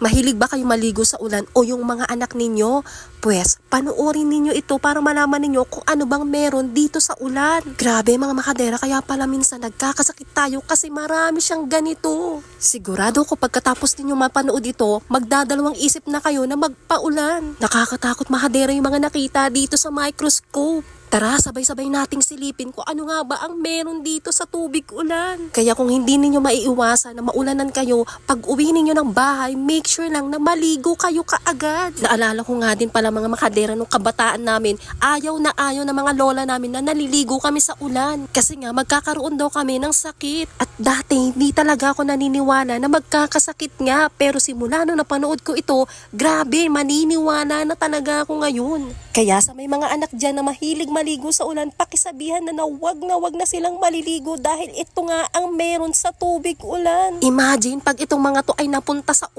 Mahilig ba kayo maligo sa ulan o yung mga anak ninyo? Pwes, panoorin ninyo ito para malaman ninyo kung ano bang meron dito sa ulan. Grabe mga makadera, kaya pala minsan nagkakasakit tayo kasi marami siyang ganito. Sigurado ko pagkatapos ninyo mapanood ito, magdadalawang isip na kayo na magpaulan. Nakakatakot makadera yung mga nakita dito sa microscope. Tara, sabay-sabay nating silipin kung ano nga ba ang meron dito sa tubig ulan. Kaya kung hindi ninyo maiiwasan na maulanan kayo, pag uwi ninyo ng bahay, make sure lang na maligo kayo kaagad. Naalala ko nga din pala mga makadera nung kabataan namin, ayaw na mga lola namin na naliligo kami sa ulan. Kasi nga magkakaroon daw kami ng sakit. At dati hindi talaga ako naniniwala na magkakasakit nga. Pero simula nung napanood ko ito, grabe, maniniwala na talaga ako ngayon. Kaya sa may mga anak dyan na mahilig maligo sa ulan, pakisabihan na wag na silang maliligo dahil ito nga ang meron sa tubig ulan. Imagine pag itong mga to ay napunta sa